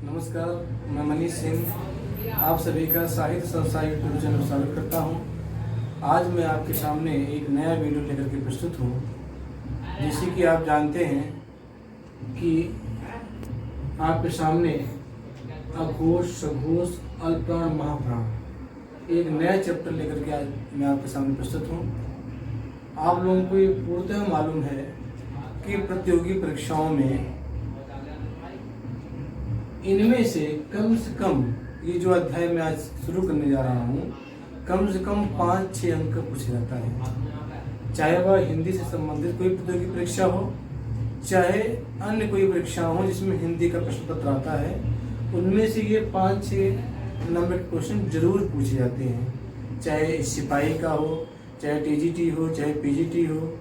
नमस्कार, मैं मनीष सिंह आप सभी का साहित्य संस्था यूट्यूब चैनल में स्वागत करता हूं। आज मैं आपके सामने एक नया वीडियो लेकर के प्रस्तुत हूं। जैसे कि आप जानते हैं कि आपके सामने अघोष, सघोष, अल्पप्राण, महाप्राण एक नया चैप्टर लेकर के आज मैं आपके सामने प्रस्तुत हूं। आप लोगों को ये पूर्णतः मालूम है कि प्रतियोगी परीक्षाओं में इनमें से कम ये जो अध्याय मैं आज शुरू करने जा रहा हूँ, कम से कम 5-6 अंक का पूछा जाता है। चाहे वह हिंदी से संबंधित कोई प्रतियोगी परीक्षा हो, चाहे अन्य कोई परीक्षा हो जिसमें हिंदी का प्रश्न पत्र आता है, उनमें से ये 5-6 नंबर के क्वेश्चन जरूर पूछे जाते हैं। चाहे सिपाही का हो, चाहे टीजीटी हो, चाहे पीजीटी हो,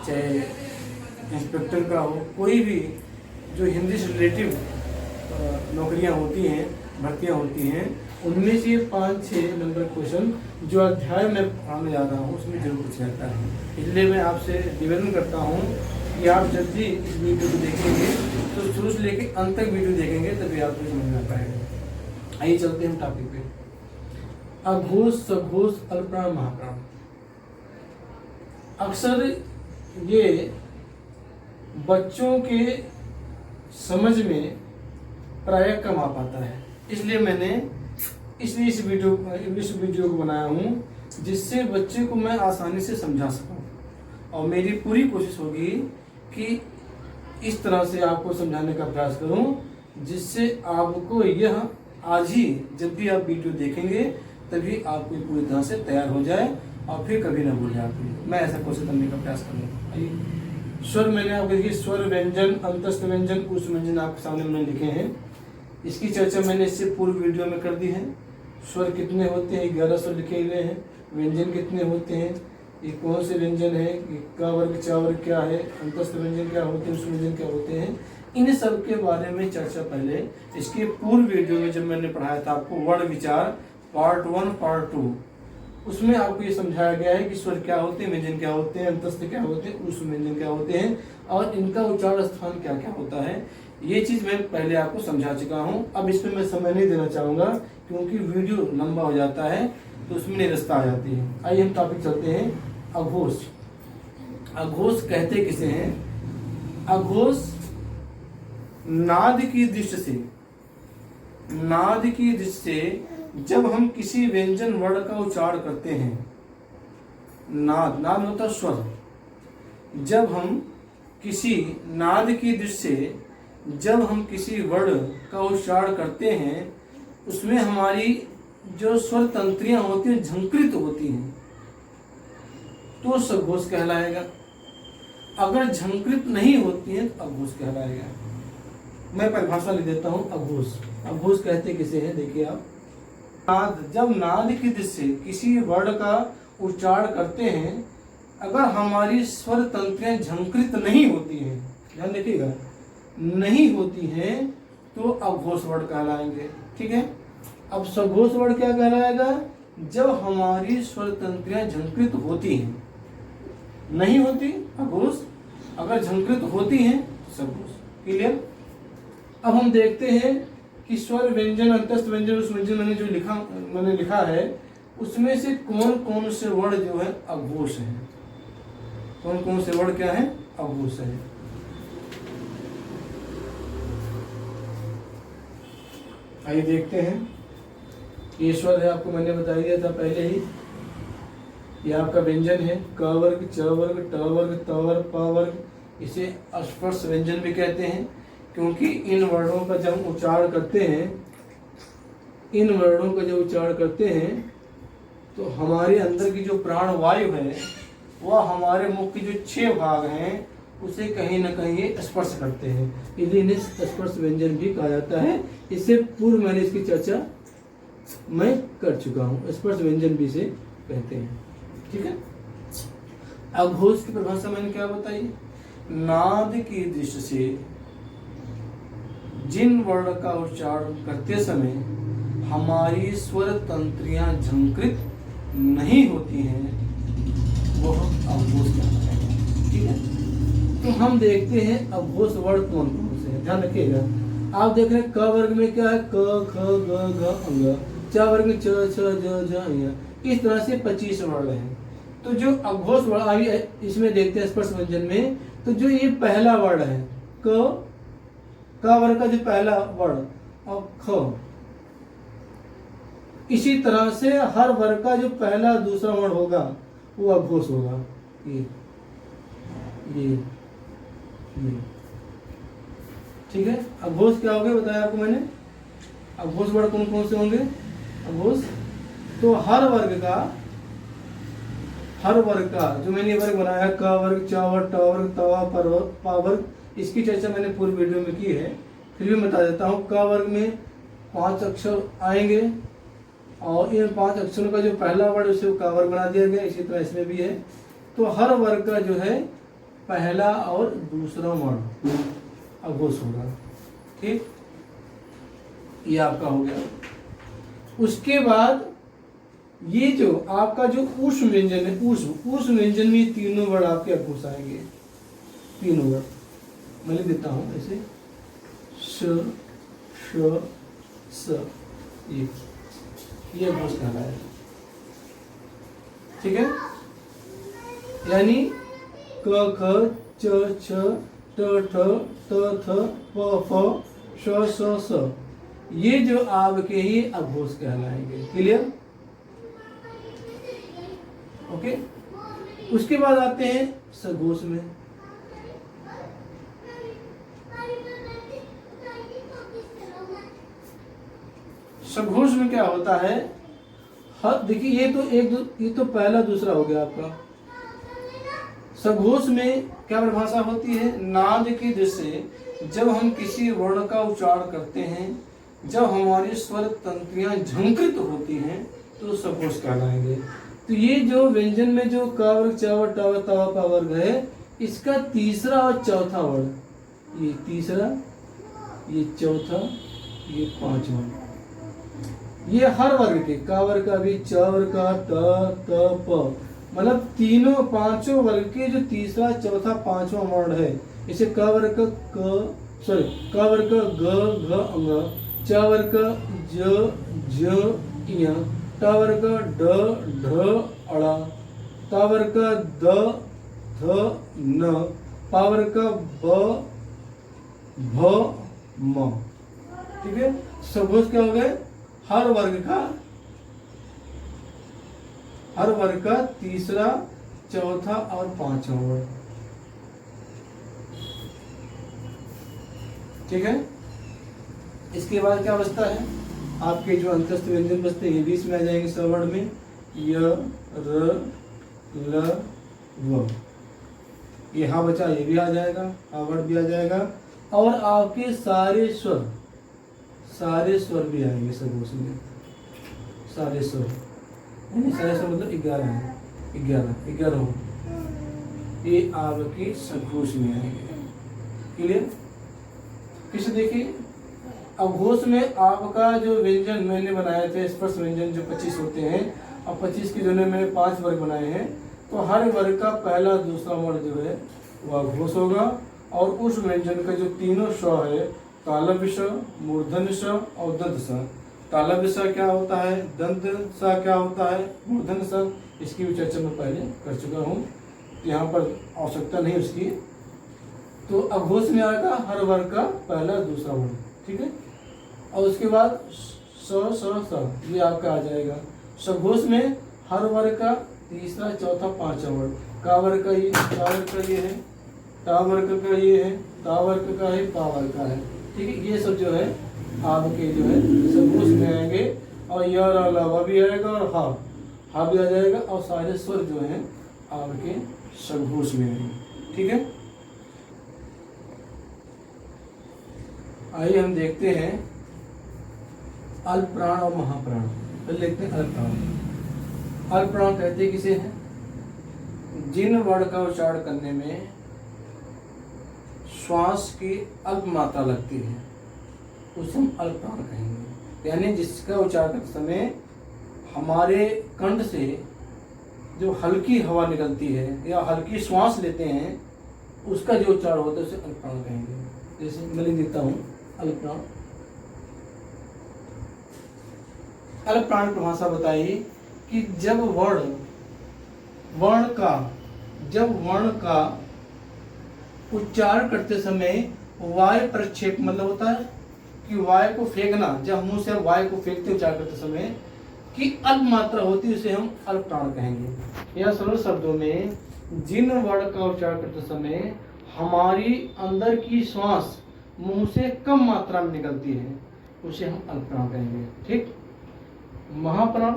चाहे इंस्पेक्टर का हो, कोई भी जो हिंदी से रिलेटिव नौकरियां होती हैं, भर्तियां होती हैं, उनमें से 5-6 नंबर क्वेश्चन जो अध्याय में पढ़ाने जा रहा हूँ उसमें जरूर पूछा जाता है। इसलिए मैं आपसे निवेदन करता हूँ कि आप जब भी इस वीडियो को देखेंगे तो शुरू से लेकर अंत तक वीडियो देखेंगे तभी आपको समझ में आ पाएगा। आइए चलते हैं टॉपिक पे। अघोष, सघोष, अल्पप्राण, महाप्राण। अक्सर ये बच्चों के समझ में प्रायः कम आ पाता है, इसलिए मैंने इस वीडियो को बनाया हूँ जिससे बच्चे को मैं आसानी से समझा सकूँ। और मेरी पूरी कोशिश होगी कि इस तरह से आपको समझाने का प्रयास करूँ जिससे आपको यह आज ही जब भी आप वीडियो देखेंगे तभी आपको पूरी तरह से तैयार हो जाए और फिर कभी ना भूल जाए। मैं ऐसा कोशिश करने का प्रयास करूँगा। स्वर मैंने आपको देखिए, स्वर व्यंजन, अंतस्थ व्यंजन, उस व्यंजन आपके सामने मैंने लिखे हैं। इसकी चर्चा मैंने इससे पूर्व वीडियो में कर दी है। स्वर कितने होते हैं, 11 स्वर लिखे हुए हैं। व्यंजन कितने होते हैं, ये कौन से व्यंजन है, का वर्ग, चा वर्ग क्या है, अंतस्थ व्यंजन क्या होते हैं, उस व्यंजन क्या होते हैं, इन सब के बारे में चर्चा पहले इसके पूर्व वीडियो में जब मैंने पढ़ाया था आपको वर्ण विचार पार्ट 1 पार्ट 2, उसमें आपको ये समझाया गया है कि स्वर क्या होते हैं, व्यंजन क्या होते हैं, अंतस्थ क्या होते हैं, उस व्यंजन क्या होते हैं और इनका उच्चारण स्थान क्या क्या होता है। ये चीज मैं पहले आपको समझा चुका हूं। अब इसमें मैं समय नहीं देना चाहूंगा क्योंकि वीडियो लंबा हो जाता है तो उसमें निरस्ता आ जाती है। आइए हम टॉपिक चलते हैं। अघोष। अघोष कहते किसे हैं? अघोष नाद की दृष्टि से जब हम किसी व्यंजन वर्ण का उच्चारण करते हैं, नाद होता स्वर, जब हम किसी नाद की दृष्टि से जब हम किसी वर्ण का उच्चारण करते हैं उसमें हमारी जो स्वर तंत्रियां होती हैं झंकृत होती हैं तो सघोष कहलाएगा। अगर झंकृत नहीं होती है तो अघोष कहलाएगा। मैं परिभाषा लिख देता हूं। अघोष कहते किसे हैं? देखिए आप, नाद, जब नाद की दृष्टि से किसी वर्ण का उच्चारण करते हैं, अगर हमारी स्वर तंत्रियां झंकृत नहीं होती हैं, ध्यान रखिएगा, नहीं होती हैं तो अघोष वर्ण कहलाएंगे। ठीक है। अब सघोष वर्ण क्या कहलाएगा? जब हमारी स्वर तंत्रियां झंकृत होती हैं, नहीं होती अघोष, अगर झंकृत होती हैं सघोष। क्लियर। अब हम देखते हैं कि स्वर व्यंजन, अंतस्थ व्यंजन, उस व्यंजन मैंने लिखा है उसमें से कौन कौन से वर्ण जो है अघोष है। कौन कौन से वर्ण क्या है? अघोष है। आइए देखते हैं। ये स्वर है, आपको मैंने बता दिया था पहले ही। ये आपका व्यंजन है, क वर्ग, च वर्ग, ट वर्ग, त वर्ग, प वर्ग। इसे स्पर्श व्यंजन भी कहते हैं क्योंकि इन वर्णों का जब उच्चारण करते हैं तो हमारे अंदर की जो प्राण वायु है वह हमारे मुख के जो 6 भाग हैं उसे कहीं ना कहीं स्पर्श करते हैं, इसलिए इन्हें स्पर्श व्यंजन भी कहा जाता है। इससे पूर्व मैंने इसकी चर्चा मैं कर चुका हूँ। स्पर्श व्यंजन भी इसे कहते हैं। ठीक है। अघोष की परिभाषा मैंने क्या बताई? नाद की दृष्टि से जिन वर्ण का उच्चारण करते समय हमारी स्वर तंत्रियां झंकृत नहीं होती हैं वह अघोष कहलाता है। ठीक है। तो हम देखते हैं अघोष वर्ण कौन कौन से हैं। ध्यान रखिएगा, आप देख रहे हैं क वर्ग में क्या है, क ख ग घ अंग, च वर्ग में च छ ज झ ञ। इस तरह से 25 वर्ण हैं। तो जो अघोष वर्ण अभी इसमें देखते हैं स्पर्श व्यंजन में, तो जो ये पहला वर्ण है क वर्ग का जो पहला वर्ण और ख, इसी तरह से हर वर्ग का जो पहला दूसरा वर्ण होगा वो अघोष होगा। ये ठीक है। अघोष क्या हो गया बताया आपको मैंने। अघोष वर्ण कौन कौन से होंगे, अघोष तो हर वर्ग का जो मैंने वर्ग बनाया क वर्ग, च वर्ग, ट वर्ग, त वर्ग, प वर्ग, इसकी चर्चा मैंने पूरी वीडियो में की है, फिर भी बता देता हूँ। क वर्ग में 5 अक्षर आएंगे और इन 5 अक्षरों का जो पहला वर्ण उसे क वर्ग बना दिया गया। इसी तरह इसमें भी है। तो हर वर्ग का जो है पहला और दूसरा वर्ण अघोष होगा। ठीक, ये आपका हो गया। उसके बाद ये जो आपका जो ऊष्म व्यंजन है, ऊष्म व्यंजन में तीनों वर्ण आपके अघोष आएंगे। तीनों वर्ण मैं लिख देता हूं ऐसे, श श स, ये अघोष कहलाया। ठीक है, यानी क ख च छ ट ठ त थ प फ श स स, ये जो आपके ही अघोष कहलाएंगे। Clear, okay. उसके बाद आते हैं सघोष में। सघोष में क्या होता है, देखिए ये तो पहला दूसरा हो गया आपका। सघोष में क्या परिभाषा होती है, नाद की दृष्टि जब हम किसी वर्ण का उच्चारण करते हैं, जब हमारी स्वर तंत्रियां झंकृत होती हैं तो सघोष कहलाएंगे। तो ये जो व्यंजन में जो क वर्ग, च वर्ग, ट वर्ग, त वर्ग, प वर्ग है, इसका तीसरा और चौथा वर्ण, ये तीसरा, ये चौथा, ये पांचवा, ये हर वर्ग के क वर्ग का भी, च वर्ग का, ट त प, मतलब तीनों पांचों वर्ग के जो तीसरा चौथा पांचवा वर्ण है, इसे क वर्ग का क वर्ग का ग घ अंग, च वर्ग का ज झ ञ, ट वर्ग का ढ ढ अड़ा, त वर्ग का द ध न, प वर्ग का ब भ म। ठीक है, सघोष क्या हो गए, हर वर्ग का तीसरा चौथा और पांचवा वर्ण। ठीक है, इसके बाद क्या बचता है, आपके जो अंतस्थ व्यंजन बचते हैं ये भी इसमें आ जाएंगे सवर्ण में, य र ल व, ये हा बचा, ये भी आ जाएगा, हा वर्ण भी आ जाएगा, और आपके सारे स्वर भी आएंगे सघोष में। सारे स्वर मतलब 11 है, 11 ये आपके सघोष में आएंगे। क्लियर, किसे देखिए, अघोष में आपका जो व्यंजन मैंने बनाए थे, स्पर्श व्यंजन जो 25 होते हैं, और 25 की जगह मैंने 5 वर्ग बनाए हैं, तो हर वर्ग का पहला दूसरा वर्ण जो है वह अघोष होगा। और उस व्यंजन का जो तीनों स्वर है, तालव्य स्वर, मूर्धन्य स्वर और दंत स्वर। तालव्य स्वर क्या होता है, दंत स्वर क्या होता है, मूर्धन्य स्वर, इसकी भी चर्चा मैं पहले कर चुका हूँ, यहाँ पर आवश्यकता नहीं उसकी। तो अघोष में आएगा हर वर्ग का पहला दूसरा वर्ण। ठीक है, और उसके बाद स ये आपका आ जाएगा। सघोष में हर वर्ग का तीसरा चौथा पांचवा वर्ण, का वर्ग का ये, का वर्ग का ये है, टा वर्ग का ये है, ता वर्ग का है, पा वर्ग का है। ठीक है, ये सब जो है आपके जो है सघोष में आएंगे। और य र ल व भी आएगा और हा भी आ जाएगा, और सारे स्वर जो है आपके सघोष में आएंगे। ठीक है, आइए हम देखते हैं अल्प प्राण और महाप्राण। पहले देखते हैं अल्प प्राण। अल्प प्राण कहते किसे हैं, जिन वर्ण का उच्चारण करने में श्वास की अल्प मात्रा लगती है उसे हम अल्प प्राण कहेंगे। यानी जिसका उच्चारण करते समय हमारे कंठ से जो हल्की हवा निकलती है या हल्की श्वास लेते हैं, उसका जो उच्चारण होता है उसे अल्प प्राण कहेंगे। जैसे मैं लिख देता हूँ, अल्पप्राण। अल्पप्राण की परिभाषा बताइए कि जब वर्ण का उच्चारण करते समय वायु प्रक्षेप, मतलब होता है कि वायु को फेंकना, जब मुंह से वायु को फेंकते उच्चारण करते समय की अल्प मात्रा होती है, उसे हम अल्पप्राण कहेंगे। या सरल शब्दों में जिन वर्ण का उच्चारण करते समय हमारी अंदर की श्वास मुंह से कम मात्रा में निकलती है, उसे हम अल्पप्राण कहेंगे। ठीक। महाप्राण,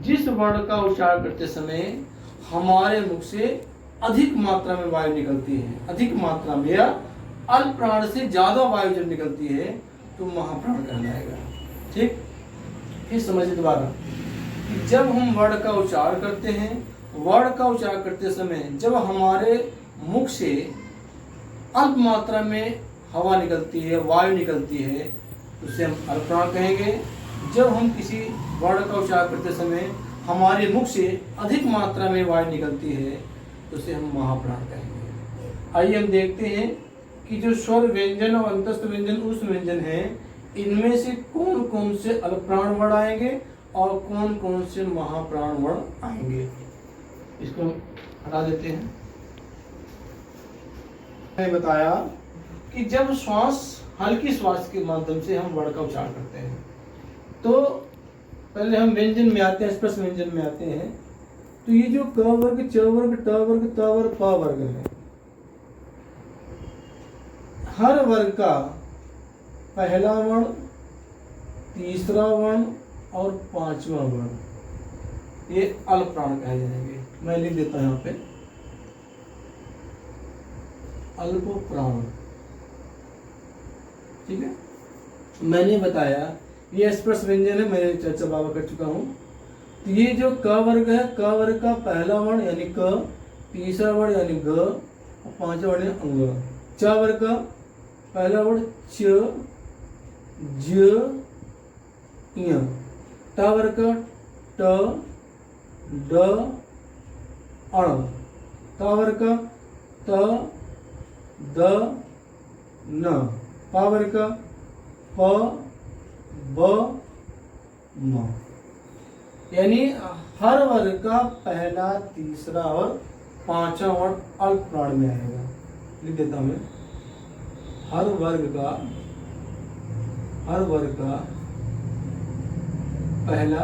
जिस वर्ण का उच्चारण करते समय हमारे मुख से अधिक मात्रा में वायु निकलती है, अधिक मात्रा में या अल्पप्राण से ज्यादा वायु जब निकलती है तो महाप्राण कहलाएगा। ठीक। फिर समझिए दोबारा कि जब हम वर्ण का उच्चारण करते हैं, वर्ण का उच्चारण करते समय जब हमारे मुख से अल्प मात्रा में हवा निकलती है, वायु निकलती है, उसे हम अल्पप्राण कहेंगे। जब हम किसी वर्ण का उच्चारण करते समय हमारे मुख से अधिक मात्रा में वायु निकलती है तो उसे हम महाप्राण कहेंगे। आइए हम देखते हैं कि जो स्वर व्यंजन और अंतस्थ व्यंजन, उस व्यंजन है, इनमें से कौन कौन से अल्पप्राण वर्ण आएंगे और कौन कौन से महाप्राण वर्ण आएंगे। इसको हम हटा देते हैं। मैंने बताया कि जब श्वास, हल्की श्वास के माध्यम से हम वर्ण का उच्चारण करते हैं तो पहले हम व्यंजन में आते हैं, स्पर्श व्यंजन में आते हैं। तो ये जो क वर्ग, च वर्ग, ट वर्ग, त वर्ग, प वर्ग है, हर वर्ग का पहला वर्ण, तीसरा वर्ण और पांचवा वर्ण ये अल्पप्राण कहे जाएंगे। मैं लिख देता हूं यहाँ पे अल्पप्राण। ठीक है। मैंने बताया ये स्पर्श व्यंजन है, मैंने चर्चा बाबा कर चुका हूं। तो ये जो क वर्ग है, क वर्ग का पहला वर्ण यानी क, तीसरा वर्ण यानी ग और पांचवा वर्ण यानी अंग। च वर्ग का पहला वर्ण च, ज, य। ट वर्ग का ट, ड, अण। त वर्ग का त, द, न। प वर्ग का प, ब, म। यानी हर वर्ग का पहला, तीसरा और पांचवा वर्ण अल्पप्राण में आएगा। लिख देता हूं मैं, हर वर्ग का पहला,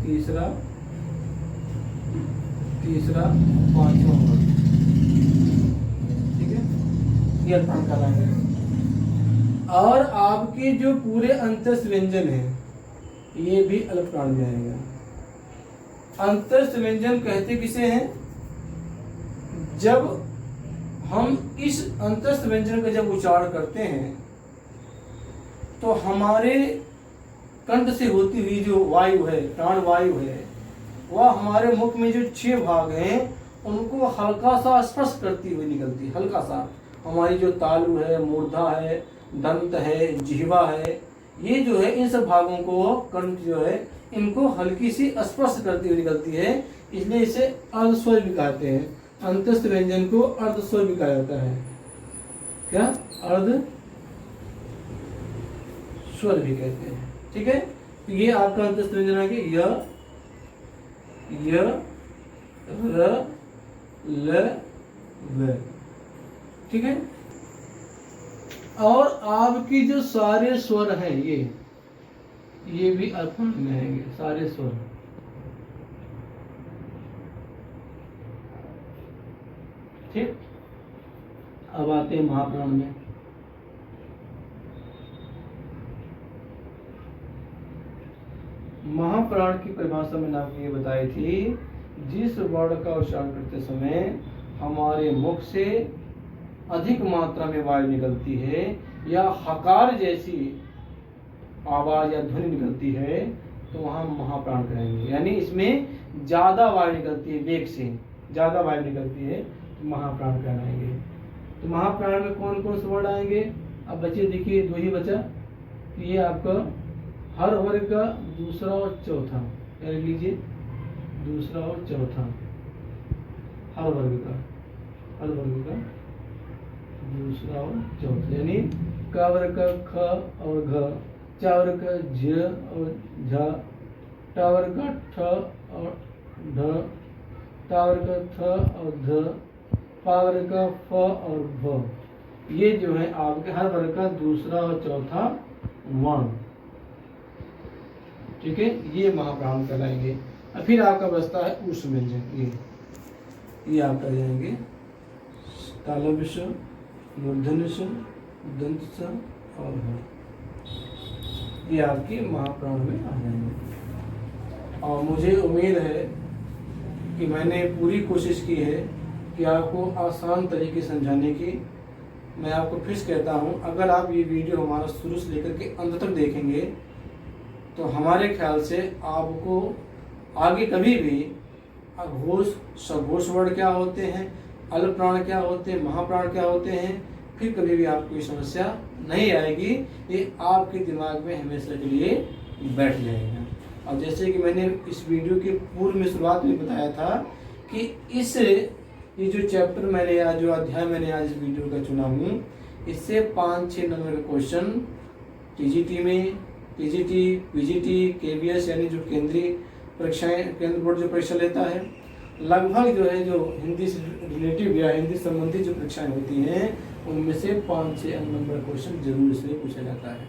तीसरा, पांचवा वर्ण। ठीक है, ये अल्पप्राण कहलाएंगे। और आपके जो पूरे अंतस्थ व्यंजन है ये भी अल्पप्राण में आएगा। अंतस्थ व्यंजन कहते किसे हैं? जब हम इस अंतस्थ व्यंजन का जब उच्चारण करते हैं तो हमारे कंठ से होती हुई जो वायु है, प्राण वायु है, वह हमारे मुख में जो 6 भाग हैं उनको हल्का सा स्पर्श करती हुई निकलती है। हल्का सा हमारी जो तालु है, मूर्धा है, दंत है, जिह्वा है, ये जो है इन सब भागों को कंठ जो है इनको हल्की सी स्पर्श करती हुई निकलती है, इसलिए इसे अर्धस्वर भी कहते हैं। अंतस्थ व्यंजन को अर्धस्वर भी कहा जाता है। क्या? अर्ध स्वर भी कहते हैं। ठीक है, तो ये आपका अंतस्थ व्यंजन है कि य, र, ल, व। ठीक है, और आपकी जो सारे स्वर हैं ये भी अल्पप्राण में आएंगे, सारे स्वर। ठीक, अब आते हैं महाप्राण में। महाप्राण की परिभाषा मैंने आपको ये बताई थी, जिस वर्ण का उच्चारण करते समय हमारे मुख से अधिक मात्रा में वायु निकलती है या हकार जैसी आवाज या ध्वनि निकलती है तो वहां महाप्राण कहेंगे। यानी इसमें ज्यादा वायु निकलती है, वेग से ज्यादा वायु निकलती है तो महाप्राण कहलाएंगे। तो महाप्राण में कौन कौन से वर्ड आएंगे? अब बच्चे देखिए, 2 ही बचा। ये आपका हर वर्ग का दूसरा और चौथा, लिख लीजिए, दूसरा और चौथा। हर वर्ग का दूसरा और चौथा, यानी क वर्ग का ख और घ, च वर्ग का झ और झ, ट वर्ग का ठ और ढ, ट वर्ग का थ और ध, प वर्ग का फ और भ। ये जो है आपके हर वर्ग का दूसरा और चौथा वर्ण, ठीक है, ये महाप्राण कहलाएंगे। और फिर आपका बचता है उष्ण व्यंजन, ये आप कर जाएंगे तालव्य स, मूर्धन्य स, दंत स और ह, ये आपके महाप्राण में आ जाएंगे। और मुझे उम्मीद है कि मैंने पूरी कोशिश की है कि आपको आसान तरीके समझाने की। मैं आपको फिर से कहता हूँ, अगर आप ये वीडियो हमारा शुरू से लेकर के अंत तक देखेंगे तो हमारे ख्याल से आपको आगे कभी भी घोष सघोष वर्ण क्या होते हैं, अल्प प्राण क्या होते हैं, महाप्राण क्या होते हैं, फिर कभी भी आपको ये समस्या नहीं आएगी। ये आपके दिमाग में हमेशा के लिए बैठ जाएगा। और जैसे कि मैंने इस वीडियो के पूर्व में शुरुआत में बताया था कि ये जो चैप्टर मैंने आज, जो अध्याय मैंने आज इस वीडियो का चुना हूँ, इससे 5-6 नंबर का क्वेश्चन टीजीटी में, टीजीटी, पीजीटी, केबीएस यानी जो केंद्रीय परीक्षाएं, केंद्र बोर्ड जो परीक्षा लेता है, लगभग जो है जो हिंदी से रिलेटिव या हिंदी संबंधी जो परीक्षाएं होती हैं उनमें से 5-6 नंबर क्वेश्चन जरूर इसमें पूछा जाता है।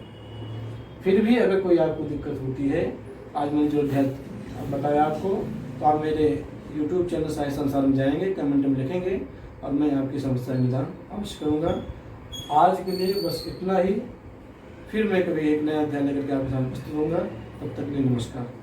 फिर भी अगर कोई आपको दिक्कत होती है, आज मैंने जो अध्याय बताया आपको, तो आप मेरे YouTube चैनल साइंस संसार में जाएंगे, कमेंट में लिखेंगे और मैं आपकी समस्या निदान अवश्य करूँगा। आज के लिए बस इतना ही। फिर मैं कभी एक नया अध्याय लेकर के आपके सामने प्रस्तुत होऊंगा। तब तक के लिए नमस्कार।